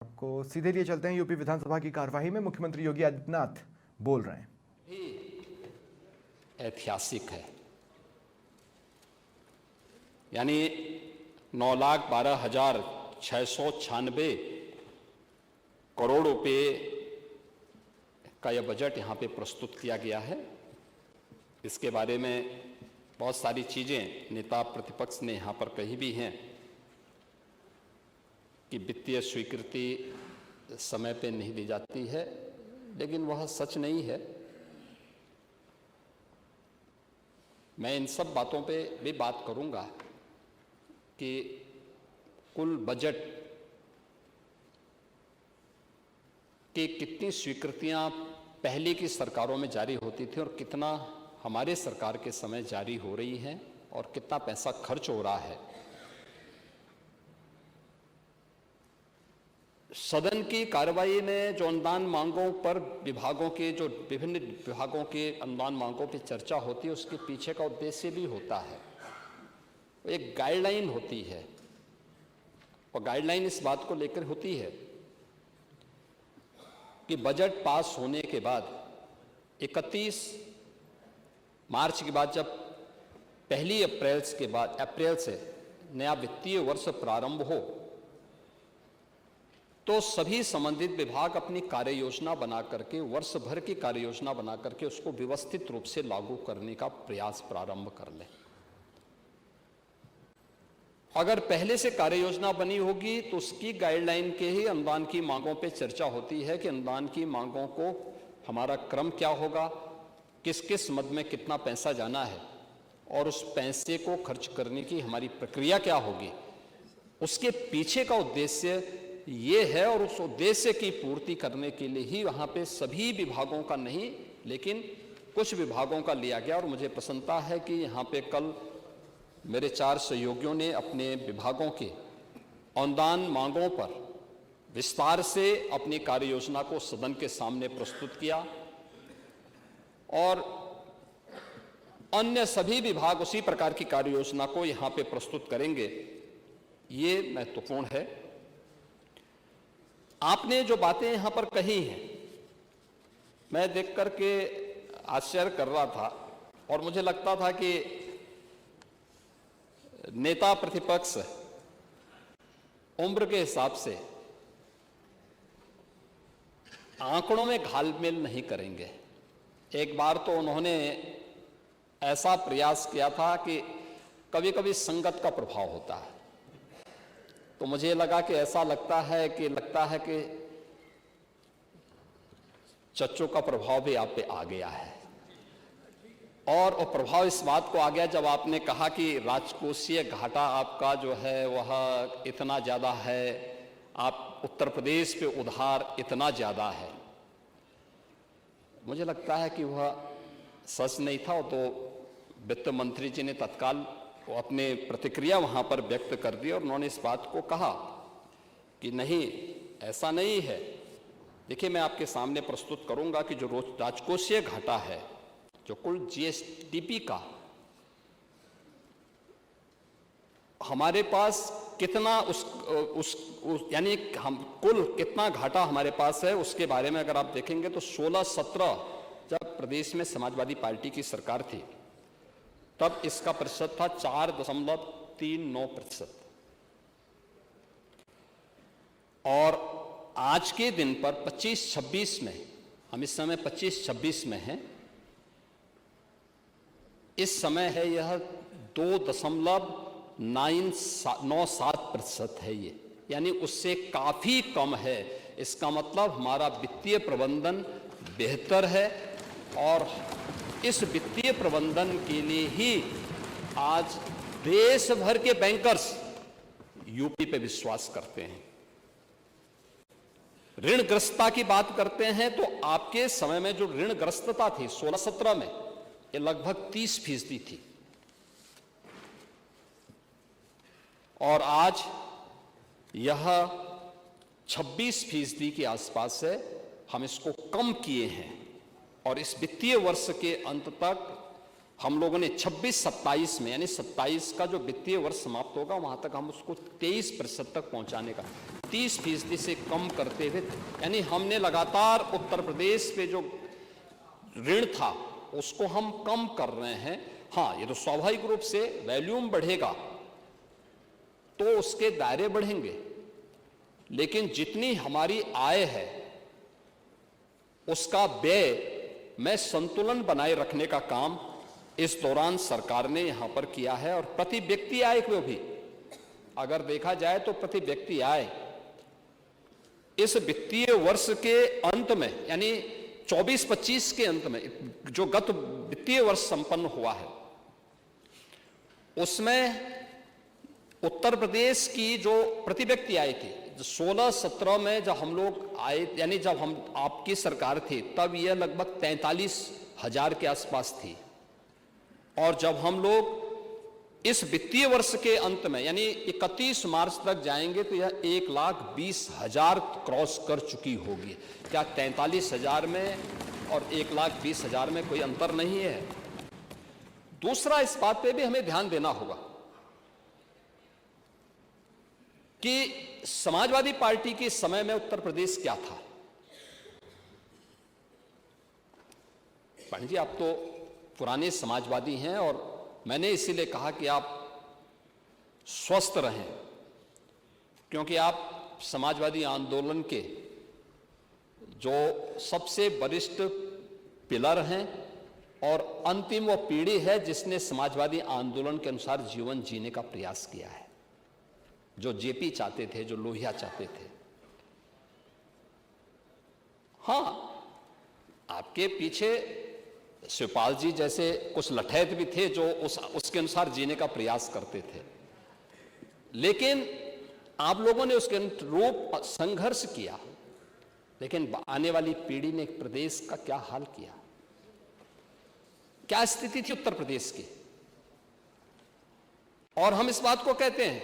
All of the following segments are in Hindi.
आपको सीधे लिए चलते हैं। यूपी विधानसभा की कार्यवाही में मुख्यमंत्री योगी आदित्यनाथ बोल रहे हैं। ऐतिहासिक है, यानी 9,12,696 करोड़ रुपए का यह बजट यहाँ पे प्रस्तुत किया गया है। इसके बारे में बहुत सारी चीजें नेता प्रतिपक्ष ने यहाँ पर कही भी हैं कि वित्तीय स्वीकृति समय पे नहीं दी जाती है, लेकिन वह सच नहीं है। मैं इन सब बातों पे भी बात करूंगा कि कुल बजट की कितनी स्वीकृतियां पहले की सरकारों में जारी होती थी और कितना हमारे सरकार के समय जारी हो रही हैं और कितना पैसा खर्च हो रहा है। सदन की कार्रवाई में जो अनुदान मांगों पर विभागों के जो विभिन्न विभागों के अनुदान मांगों पर चर्चा होती है, उसके पीछे का उद्देश्य भी होता है। एक गाइडलाइन होती है और गाइडलाइन इस बात को लेकर होती है कि बजट पास होने के बाद 31 मार्च के बाद, जब पहली अप्रैल से नया वित्तीय वर्ष प्रारंभ हो, तो सभी संबंधित विभाग अपनी कार्य योजना बना करके, वर्ष भर की कार्य योजना बना करके उसको व्यवस्थित रूप से लागू करने का प्रयास प्रारंभ कर लें। अगर पहले से कार्य योजना बनी होगी तो उसकी गाइडलाइन के ही अनुदान की मांगों पे चर्चा होती है कि अनुदान की मांगों को हमारा क्रम क्या होगा, किस किस मद में कितना पैसा जाना है और उस पैसे को खर्च करने की हमारी प्रक्रिया क्या होगी। उसके पीछे का उद्देश्य ये है और उस उद्देश्य की पूर्ति करने के लिए ही वहाँ पे सभी विभागों का नहीं, लेकिन कुछ विभागों का लिया गया। और मुझे प्रसन्नता है कि यहाँ पे कल मेरे 4 सहयोगियों ने अपने विभागों के अनुदान मांगों पर विस्तार से अपनी कार्य योजना को सदन के सामने प्रस्तुत किया और अन्य सभी विभाग उसी प्रकार की कार्य योजना को यहाँ पे प्रस्तुत करेंगे। ये महत्वपूर्ण है। आपने जो बातें यहाँ पर कही हैं, मैं देख करके आश्चर्य कर रहा था और मुझे लगता था कि नेता प्रतिपक्ष उम्र के हिसाब से आंकड़ों में घालमेल नहीं करेंगे। एक बार तो उन्होंने ऐसा प्रयास किया था कि कभी कभी संगत का प्रभाव होता है, तो मुझे लगा कि ऐसा लगता है कि चच्चों का प्रभाव भी आप पे आ गया है। और प्रभाव इस बात को आ गया जब आपने कहा कि राजकोषीय घाटा आपका जो है वह इतना ज़्यादा है, आप उत्तर प्रदेश पे उधार इतना ज़्यादा है। मुझे लगता है कि वह सच नहीं था। तो वित्त मंत्री जी ने तत्काल अपने प्रतिक्रिया वहाँ पर व्यक्त कर दी और उन्होंने इस बात को कहा कि नहीं, ऐसा नहीं है। देखिए, मैं आपके सामने प्रस्तुत करूँगा कि जो राजकोषीय घाटा है, जो कुल जीएसडीपी का हमारे पास कितना यानी हम कुल कितना घाटा हमारे पास है, उसके बारे में अगर आप देखेंगे तो 16-17 जब प्रदेश में समाजवादी पार्टी की सरकार थी तब इसका प्रतिशत था 4.39%। और आज के दिन पर 25-26 में, हम इस समय 25-26 में हैं, इस समय है यह 2.97% है ये, यानी उससे काफी कम है। इसका मतलब हमारा वित्तीय प्रबंधन बेहतर है और इस वित्तीय प्रबंधन के लिए ही आज देश भर के बैंकर्स यूपी पे विश्वास करते हैं। ऋणग्रस्तता की बात करते हैं तो आपके समय में जो ऋणग्रस्तता थी 16-17 में, ये लगभग 30% थी और आज यह 26% के आसपास है। हम इसको कम किए हैं और इस वित्तीय वर्ष के अंत तक हम लोगों ने 26-27 में, यानी 27 का जो वित्तीय वर्ष समाप्त होगा वहां तक हम उसको 23% तक पहुंचाने का 30% से कम करते हुए, यानी हमने लगातार उत्तर प्रदेश पे जो ऋण था उसको हम कम कर रहे हैं। हाँ, ये तो स्वाभाविक रूप से वॉल्यूम बढ़ेगा तो उसके दायरे बढ़ेंगे, लेकिन जितनी हमारी आय है उसका व्यय में संतुलन बनाए रखने का काम इस दौरान सरकार ने यहां पर किया है। और प्रति व्यक्ति आय को भी अगर देखा जाए तो प्रति व्यक्ति आय इस वित्तीय वर्ष के अंत में, यानी 24-25 के अंत में, जो गत वित्तीय वर्ष संपन्न हुआ है, उसमें उत्तर प्रदेश की जो प्रति व्यक्ति आय थी 16-17 में जब हम लोग आए, यानी जब हम आपकी सरकार थी, तब यह लगभग 43,000 के आसपास थी। और जब हम लोग इस वित्तीय वर्ष के अंत में, यानी 31 मार्च तक जाएंगे, तो यह 1,20,000 क्रॉस कर चुकी होगी। क्या 43,000 में और 1,20,000 में कोई अंतर नहीं है? दूसरा, इस बात पे भी हमें ध्यान देना होगा कि समाजवादी पार्टी के समय में उत्तर प्रदेश क्या था। पंडित जी, आप तो पुराने समाजवादी हैं और मैंने इसीलिए कहा कि आप स्वस्थ रहें, क्योंकि आप समाजवादी आंदोलन के जो सबसे वरिष्ठ पिलर हैं और अंतिम वो पीढ़ी है जिसने समाजवादी आंदोलन के अनुसार जीवन जीने का प्रयास किया है, जो जेपी चाहते थे, जो लोहिया चाहते थे। हां, आपके पीछे शिवपाल जी जैसे कुछ लठैत भी थे जो उसके अनुसार जीने का प्रयास करते थे, लेकिन आप लोगों ने उसके अनुरूप संघर्ष किया। लेकिन आने वाली पीढ़ी ने प्रदेश का क्या हाल किया? क्या स्थिति थी उत्तर प्रदेश की? और हम इस बात को कहते हैं,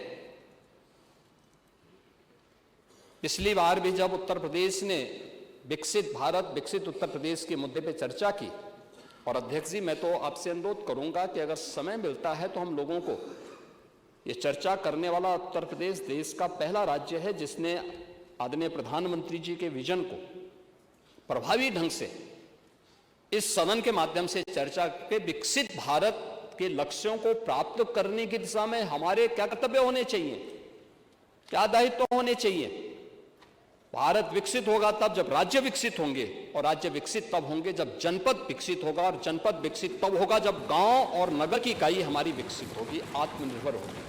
पिछली बार भी जब उत्तर प्रदेश ने विकसित भारत, विकसित उत्तर प्रदेश के मुद्दे पे चर्चा की, और अध्यक्ष जी, मैं तो आपसे अनुरोध करूंगा कि अगर समय मिलता है तो हम लोगों को ये चर्चा करने वाला उत्तर प्रदेश देश का पहला राज्य है जिसने आदरणीय प्रधानमंत्री जी के विजन को प्रभावी ढंग से इस सदन के माध्यम से चर्चा के विकसित भारत के लक्ष्यों को प्राप्त करने की दिशा में हमारे क्या कर्तव्य होने चाहिए, क्या दायित्व होने चाहिए। भारत विकसित होगा तब जब राज्य विकसित होंगे, और राज्य विकसित तब होंगे जब जनपद विकसित होगा, और जनपद विकसित तब होगा जब गांव और नगर की इकाई हमारी विकसित होगी, आत्मनिर्भर होगी।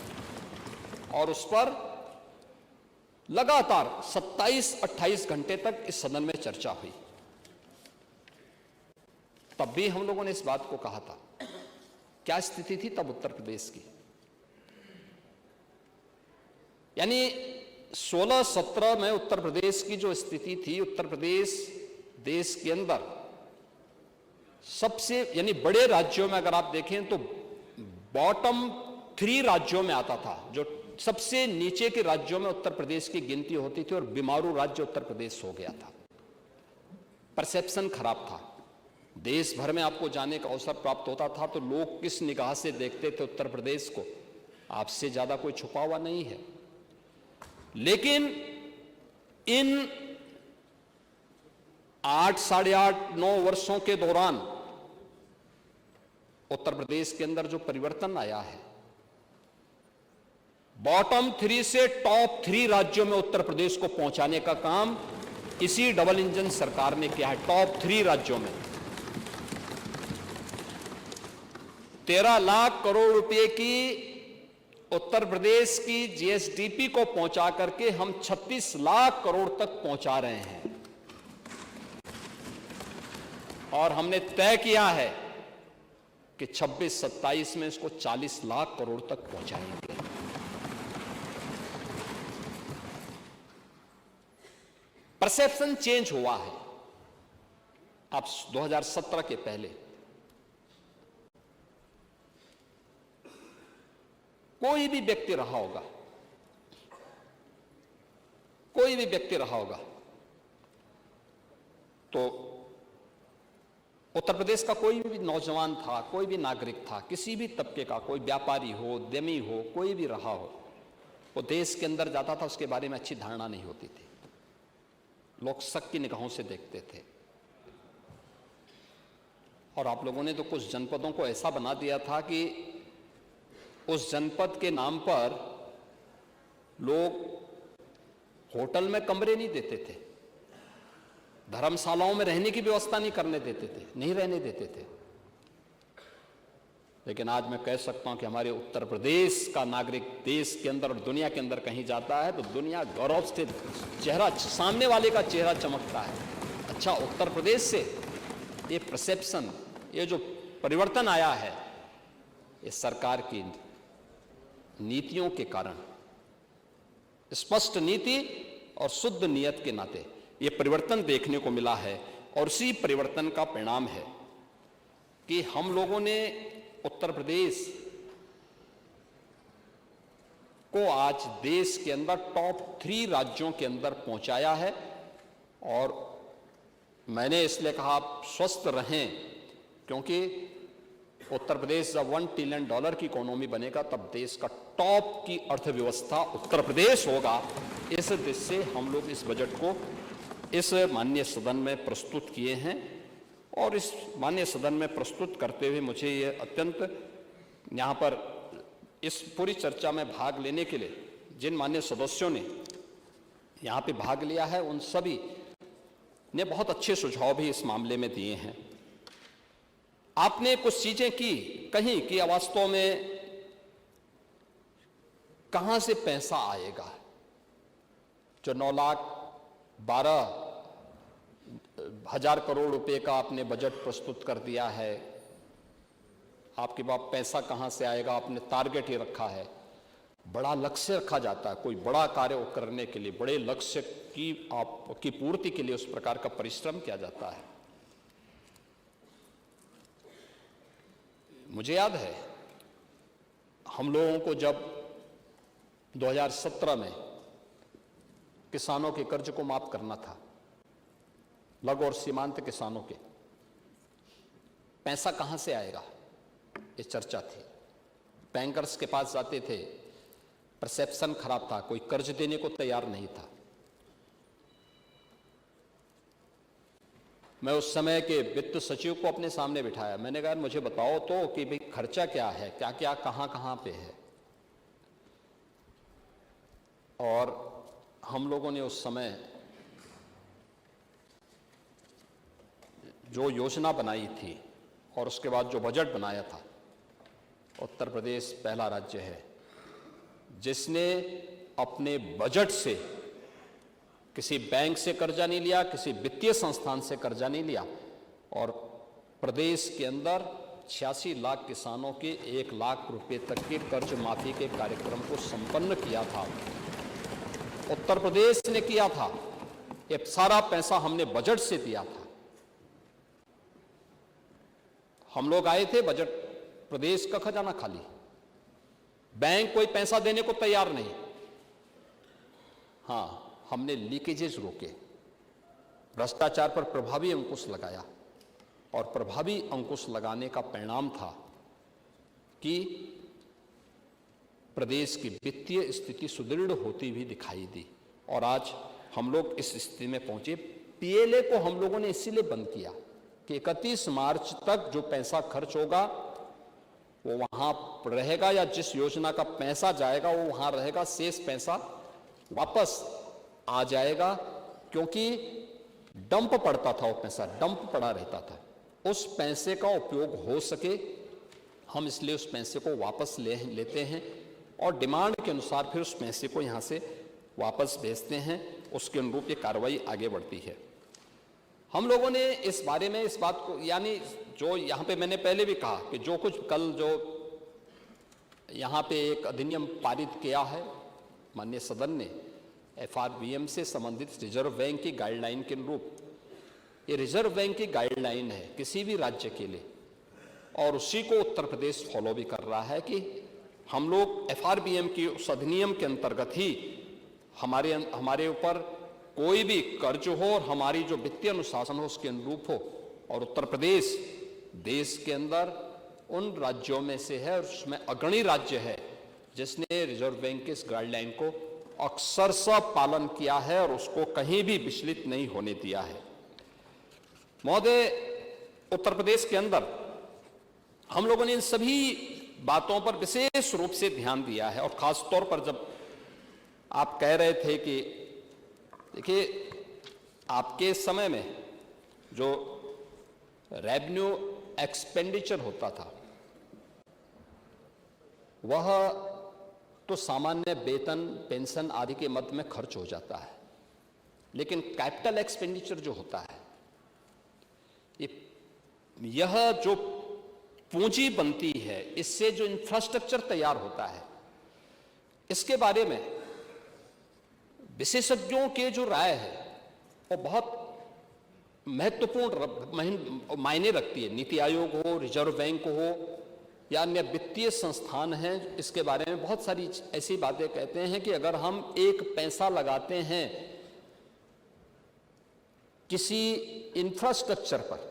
और उस पर लगातार 27-28 घंटे तक इस सदन में चर्चा हुई। तब भी हम लोगों ने इस बात को कहा था। क्या स्थिति थी तब उत्तर प्रदेश की? यानी 16-17 में उत्तर प्रदेश की जो स्थिति थी, उत्तर प्रदेश देश के अंदर सबसे, यानी बड़े राज्यों में अगर आप देखें तो बॉटम 3 राज्यों में आता था। जो सबसे नीचे के राज्यों में उत्तर प्रदेश की गिनती होती थी, और बीमारू राज्य उत्तर प्रदेश हो गया था। परसेप्शन खराब था, देश भर में आपको जाने का अवसर प्राप्त होता था तो लोग किस निगाह से देखते थे उत्तर प्रदेश को, आपसे ज्यादा कोई छुपा हुआ नहीं है। लेकिन इन 8, साढ़े 8, 9 वर्षों के दौरान उत्तर प्रदेश के अंदर जो परिवर्तन आया है, बॉटम 3 से टॉप 3 राज्यों में उत्तर प्रदेश को पहुंचाने का काम इसी डबल इंजन सरकार ने किया है। टॉप 3 राज्यों में 13 लाख करोड़ रुपए की उत्तर प्रदेश की जीएसडीपी को पहुंचा करके हम 36 लाख करोड़ तक पहुंचा रहे हैं, और हमने तय किया है कि 26-27 में इसको 40 लाख करोड़ तक पहुंचाएंगे। परसेप्शन चेंज हुआ है। अब 2017 के पहले कोई भी व्यक्ति रहा होगा, कोई भी व्यक्ति रहा होगा तो उत्तर प्रदेश का कोई भी नौजवान था, कोई भी नागरिक था, किसी भी तबके का, कोई व्यापारी हो, उद्यमी हो, कोई भी रहा हो, वो देश के अंदर जाता था, उसके बारे में अच्छी धारणा नहीं होती थी, लोग शक की निगाहों से देखते थे। और आप लोगों ने तो कुछ जनपदों को ऐसा बना दिया था कि उस जनपद के नाम पर लोग होटल में कमरे नहीं देते थे, धर्मशालाओं में रहने की व्यवस्था नहीं करने देते थे, नहीं रहने देते थे। लेकिन आज मैं कह सकता हूं कि हमारे उत्तर प्रदेश का नागरिक देश के अंदर और दुनिया के अंदर कहीं जाता है तो दुनिया गौरव से चेहरा, सामने वाले का चेहरा चमकता है। अच्छा, उत्तर प्रदेश से ये परसेप्शन, ये जो परिवर्तन आया है, ये सरकार की नीतियों के कारण, स्पष्ट नीति और शुद्ध नियत के नाते ये परिवर्तन देखने को मिला है। और उसी परिवर्तन का परिणाम है कि हम लोगों ने उत्तर प्रदेश को आज देश के अंदर टॉप 3 राज्यों के अंदर पहुंचाया है। और मैंने इसलिए कहा आप स्वस्थ रहें, क्योंकि उत्तर प्रदेश जब $1 ट्रिलियन की इकोनॉमी बनेगा तब देश का टॉप की अर्थव्यवस्था उत्तर प्रदेश होगा। इस दिशा से हम लोग इस बजट को इस माननीय सदन में प्रस्तुत किए हैं। और इस माननीय सदन में प्रस्तुत करते हुए मुझे ये अत्यंत, यहाँ पर इस पूरी चर्चा में भाग लेने के लिए जिन माननीय सदस्यों ने यहाँ पे भाग लिया है, उन सभी ने बहुत अच्छे सुझाव भी इस मामले में दिए हैं। आपने कुछ चीजें कहीं कि वास्तव में कहां से पैसा आएगा। जो 9,12,000 करोड़ रुपए का आपने बजट प्रस्तुत कर दिया है, आपके पास पैसा कहां से आएगा, आपने टारगेट ही रखा है, बड़ा लक्ष्य रखा जाता है। कोई बड़ा कार्य करने के लिए, बड़े लक्ष्य की पूर्ति के लिए उस प्रकार का परिश्रम किया जाता है। मुझे याद है हम लोगों को जब 2017 में किसानों के कर्ज को माफ करना था, लघु और सीमांत किसानों के, पैसा कहां से आएगा, ये चर्चा थी। बैंकर्स के पास जाते थे, परसेप्शन खराब था, कोई कर्ज देने को तैयार नहीं था। मैं उस समय के वित्त सचिव को अपने सामने बिठाया, मैंने कहा मुझे बताओ तो कि भाई खर्चा क्या है, क्या क्या कहां पे है। और हम लोगों ने उस समय जो योजना बनाई थी और उसके बाद जो बजट बनाया था, उत्तर प्रदेश पहला राज्य है जिसने अपने बजट से किसी बैंक से कर्जा नहीं लिया, किसी वित्तीय संस्थान से कर्जा नहीं लिया, और प्रदेश के अंदर 86 लाख किसानों के 1 लाख रुपए तक के कर्ज माफी के कार्यक्रम को संपन्न किया था। उत्तर प्रदेश ने किया था। ये सारा पैसा हमने बजट से दिया था। हम लोग आए थे, बजट प्रदेश का खजाना खाली, बैंक कोई पैसा देने को तैयार नहीं। हां, हमने लीकेजेस रोके, भ्रष्टाचार पर प्रभावी अंकुश लगाया, और प्रभावी अंकुश लगाने का परिणाम था कि प्रदेश की वित्तीय स्थिति सुदृढ़ होती हुई दिखाई दी। और आज हम लोग इस स्थिति में पहुंचे। पीएलए को हम लोगों ने इसीलिए बंद किया कि 31 मार्च तक जो पैसा खर्च होगा वो वहां रहेगा, या जिस योजना का पैसा जाएगा वो वहां रहेगा, शेष पैसा वापस आ जाएगा। क्योंकि डंप पड़ता था, वो पैसा डंप पड़ा रहता था। उस पैसे का उपयोग हो सके, हम इसलिए उस पैसे को वापस लेते हैं और डिमांड के अनुसार फिर उस पैसे को यहां से वापस भेजते हैं। उसके अनुरूप ये कार्रवाई आगे बढ़ती है। हम लोगों ने इस बारे में इस बात को, यानी जो यहां पे मैंने पहले भी कहा कि जो कुछ कल जो यहां पे एक अधिनियम पारित किया है माननीय सदन ने, FRBM से संबंधित रिजर्व बैंक की गाइडलाइन के अनुरूप, ये रिजर्व बैंक की गाइडलाइन है किसी भी राज्य के लिए, और उसी को उत्तर प्रदेश फॉलो भी कर रहा है कि हम लोग FRBM की उस अधिनियम के अंतर्गत ही हमारे ऊपर कोई भी कर्ज हो और हमारी जो वित्तीय अनुशासन हो उसके अनुरूप हो। और उत्तर प्रदेश देश के अंदर उन राज्यों में से है और उसमें अग्रणी राज्य है जिसने रिजर्व बैंक के इस गाइडलाइन को अक्षरशः पालन किया है और उसको कहीं भी विचलित नहीं होने दिया है। महोदय, उत्तर प्रदेश के अंदर हम लोगों ने इन सभी बातों पर विशेष रूप से ध्यान दिया है और खास तौर पर जब आप कह रहे थे कि देखिए, आपके समय में जो रेवेन्यू एक्सपेंडिचर होता था वह तो सामान्य वेतन, पेंशन आदि के मद में खर्च हो जाता है, लेकिन कैपिटल एक्सपेंडिचर जो होता है, यह जो पूंजी बनती है, इससे जो इंफ्रास्ट्रक्चर तैयार होता है, इसके बारे में विशेषज्ञों के जो राय है वो बहुत महत्वपूर्ण मायने रखती है। नीति आयोग हो, रिजर्व बैंक हो या अन्य वित्तीय संस्थान हैं, इसके बारे में बहुत सारी ऐसी बातें कहते हैं कि अगर हम एक पैसा लगाते हैं किसी इंफ्रास्ट्रक्चर पर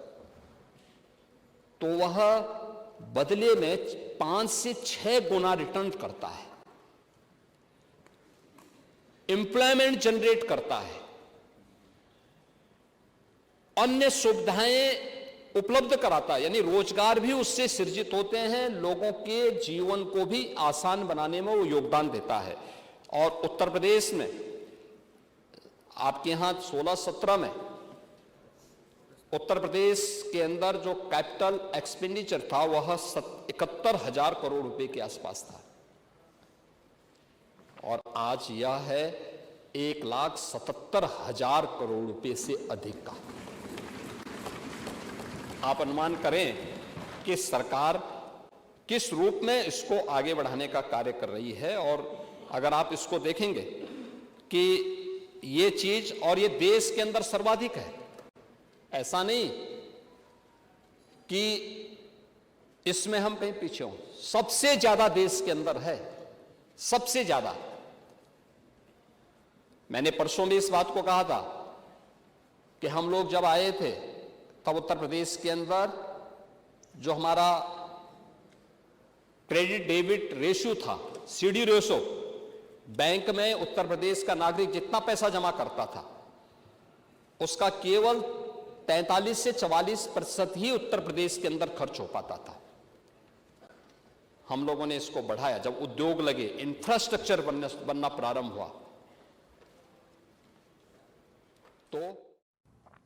तो वह बदले में 5 से 6 गुना रिटर्न करता है, एम्प्लॉयमेंट जनरेट करता है, अन्य सुविधाएं उपलब्ध कराता है, यानी रोजगार भी उससे सृजित होते हैं, लोगों के जीवन को भी आसान बनाने में वो योगदान देता है। और उत्तर प्रदेश में आपके यहां 16-17 में उत्तर प्रदेश के अंदर जो कैपिटल एक्सपेंडिचर था वह 71,000 करोड़ रुपए के आसपास था और आज यह है 1,77,000 करोड़ रुपए से अधिक का। आप अनुमान करें कि सरकार किस रूप में इसको आगे बढ़ाने का कार्य कर रही है। और अगर आप इसको देखेंगे कि ये चीज, और ये देश के अंदर सर्वाधिक है, ऐसा नहीं कि इसमें हम कहीं पीछे हों, सबसे ज्यादा देश के अंदर है, सबसे ज्यादा। मैंने परसों भी इस बात को कहा था कि हम लोग जब आए थे तब उत्तर प्रदेश के अंदर जो हमारा क्रेडिट डेबिट रेशियो था, सीडी रेशियो, बैंक में उत्तर प्रदेश का नागरिक जितना पैसा जमा करता था उसका केवल 43 से 44% ही उत्तर प्रदेश के अंदर खर्च हो पाता था। हम लोगों ने इसको बढ़ाया, जब उद्योग लगे, इंफ्रास्ट्रक्चर बनना प्रारंभ हुआ तो